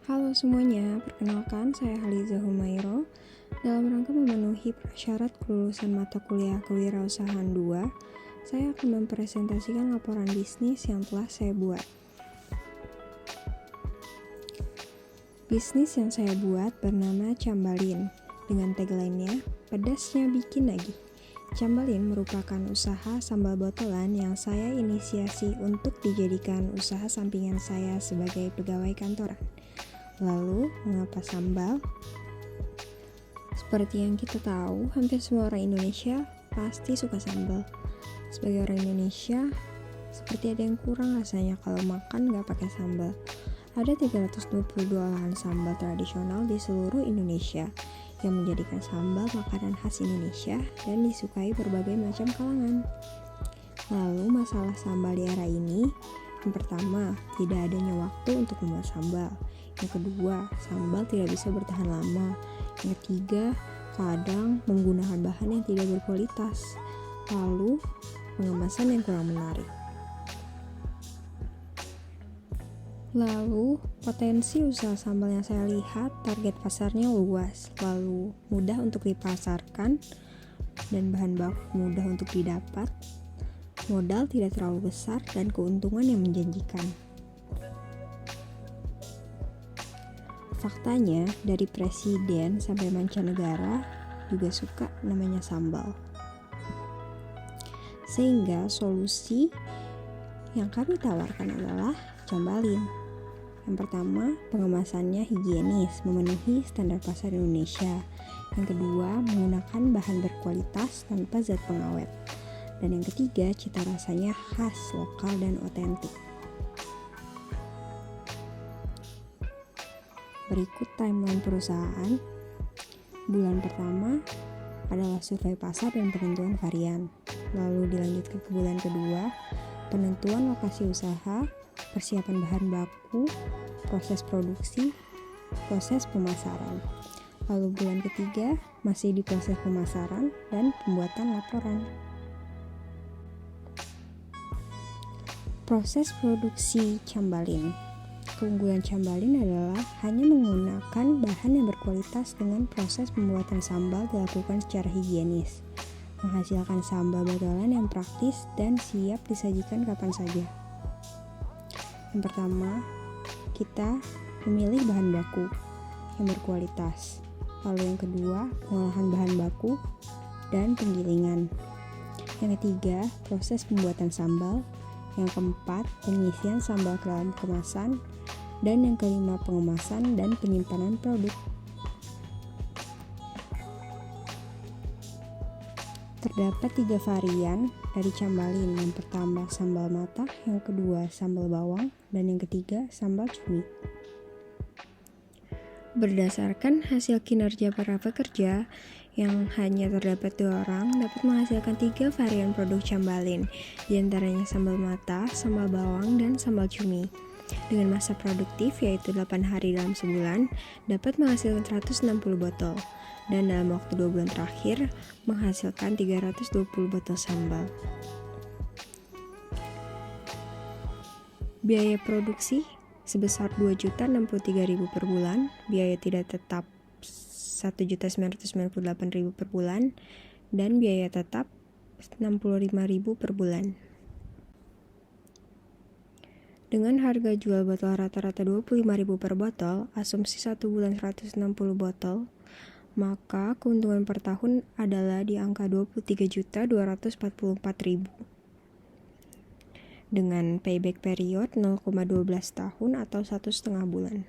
Halo semuanya, perkenalkan saya Haliza Humairo. Dalam rangka memenuhi prasyarat kelulusan mata kuliah Kewirausahaan 2, saya akan mempresentasikan laporan bisnis yang telah saya buat. Bisnis yang saya buat bernama Cambalin, dengan tagline-nya, pedasnya bikin lagi. Cambalin merupakan usaha sambal botolan yang saya inisiasi untuk dijadikan usaha sampingan saya sebagai pegawai kantoran. Lalu, mengapa sambal? Seperti yang kita tahu, hampir semua orang Indonesia pasti suka sambal. Sebagai orang Indonesia, seperti ada yang kurang rasanya kalau makan nggak pakai sambal. Ada 322 olahan sambal tradisional di seluruh Indonesia yang menjadikan sambal makanan khas Indonesia dan disukai berbagai macam kalangan. Lalu masalah sambal di era ini, yang pertama, tidak adanya waktu untuk membuat sambal. Yang kedua, sambal tidak bisa bertahan lama. Yang ketiga, kadang menggunakan bahan yang tidak berkualitas. Lalu, pengemasan yang kurang menarik. Lalu, potensi usaha sambal yang saya lihat, target pasarnya luas, lalu mudah untuk dipasarkan, dan bahan baku mudah untuk didapat, modal tidak terlalu besar, dan keuntungan yang menjanjikan. Faktanya, dari presiden sampai mancanegara juga suka namanya sambal. Sehingga solusi yang kami tawarkan adalah Cambalin. Yang pertama, pengemasannya higienis, memenuhi standar pasar Indonesia. Yang kedua, menggunakan bahan berkualitas tanpa zat pengawet. Dan yang ketiga, cita rasanya khas, lokal, dan otentik. Berikut timeline perusahaan. Bulan pertama adalah survei pasar dan penentuan varian. Lalu dilanjutkan ke bulan kedua, penentuan lokasi usaha, persiapan bahan baku, proses produksi, proses pemasaran. Lalu bulan ketiga masih di proses pemasaran dan pembuatan laporan. Proses produksi Cambalin. Keunggulan Cambalin adalah hanya menggunakan bahan yang berkualitas dengan proses pembuatan sambal dilakukan secara higienis, menghasilkan sambal botolan yang praktis dan siap disajikan kapan saja. Yang pertama, kita memilih bahan baku yang berkualitas. Lalu yang kedua, pengolahan bahan baku dan penggilingan. Yang ketiga, proses pembuatan sambal. Yang keempat, pengisian sambal ke dalam kemasan. Dan yang kelima, pengemasan dan penyimpanan produk. Terdapat 3 varian dari Cambalin. Yang pertama sambal matah, yang kedua sambal bawang, dan yang ketiga sambal cumi. Berdasarkan hasil kinerja para pekerja yang hanya terdapat 2 orang dapat menghasilkan 3 varian produk Cambalin, diantaranya sambal matah, sambal bawang, dan sambal cumi. Dengan masa produktif yaitu 8 hari dalam sebulan, dapat menghasilkan 160 botol. Dan dalam waktu 2 bulan terakhir menghasilkan 320 botol sambal. Biaya produksi sebesar 2.063.000 per bulan, biaya tidak tetap 1.998.000 per bulan, dan biaya tetap 65.000 per bulan. Dengan harga jual botol rata-rata 25.000 per botol, asumsi 1 bulan 160 botol, maka keuntungan per tahun adalah di angka 23.244.000 dengan payback period 0,12 tahun atau 1,5 bulan.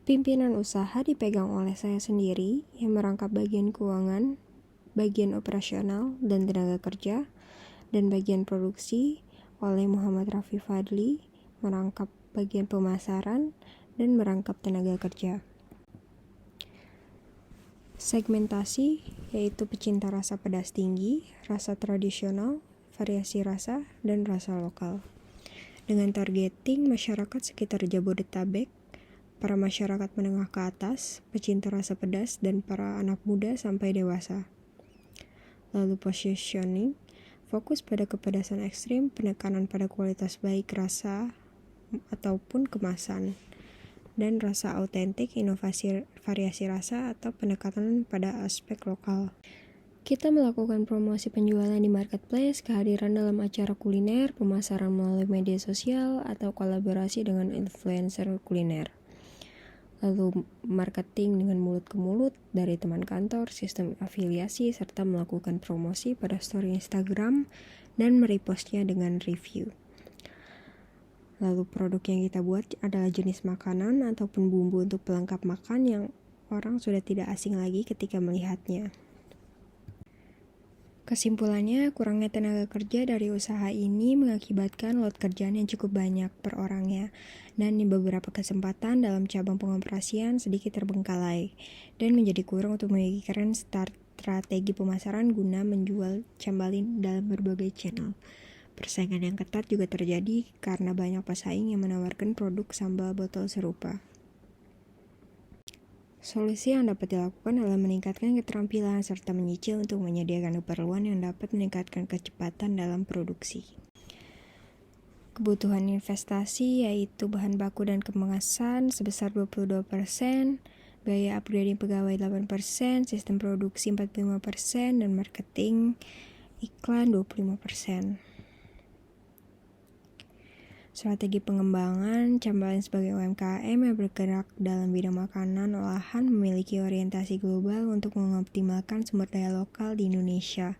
Pimpinan usaha dipegang oleh saya sendiri yang merangkap bagian keuangan, bagian operasional dan tenaga kerja, dan bagian produksi oleh Muhammad Rafi Fadli, merangkap bagian pemasaran dan merangkap tenaga kerja. Segmentasi yaitu pecinta rasa pedas tinggi, rasa tradisional, variasi rasa, dan rasa lokal. Dengan targeting masyarakat sekitar Jabodetabek, para masyarakat menengah ke atas, pecinta rasa pedas, dan para anak muda sampai dewasa. Lalu positioning, fokus pada kepedasan ekstrim, penekanan pada kualitas baik rasa ataupun kemasan. dan rasa autentik, inovasi variasi rasa, atau pendekatan pada aspek lokal. Kita melakukan promosi penjualan di marketplace, kehadiran dalam acara kuliner, pemasaran melalui media sosial, atau kolaborasi dengan influencer kuliner. Lalu marketing dengan mulut ke mulut dari teman kantor, sistem afiliasi, serta melakukan promosi pada story Instagram dan merepostnya dengan review. Lalu produk yang kita buat adalah jenis makanan ataupun bumbu untuk pelengkap makan yang orang sudah tidak asing lagi ketika melihatnya. Kesimpulannya, kurangnya tenaga kerja dari usaha ini mengakibatkan load kerjaan yang cukup banyak per orangnya, dan di beberapa kesempatan dalam cabang pengoperasian sedikit terbengkalai, dan menjadi kurang untuk memikirkan strategi pemasaran guna menjual Cambalin dalam berbagai channel. Persaingan yang ketat juga terjadi karena banyak pesaing yang menawarkan produk sambal botol serupa. Solusi yang dapat dilakukan adalah meningkatkan keterampilan serta menyicil untuk menyediakan keperluan yang dapat meningkatkan kecepatan dalam produksi. Kebutuhan investasi yaitu bahan baku dan kemasan sebesar 22%, biaya upgrading pegawai 8%, sistem produksi 45%, dan marketing iklan 25%. Strategi pengembangan Cambalin sebagai UMKM yang bergerak dalam bidang makanan olahan memiliki orientasi global untuk mengoptimalkan sumber daya lokal di Indonesia.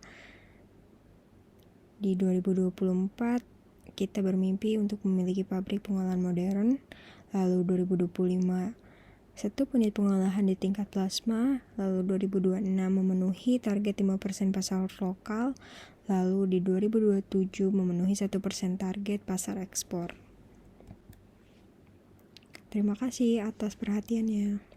Di 2024, kita bermimpi untuk memiliki pabrik pengolahan modern, lalu 2025 1 unit pengolahan di tingkat plasma, lalu 2026 memenuhi target 5% pasar lokal, lalu di 2027 memenuhi 1% target pasar ekspor. Terima kasih atas perhatiannya.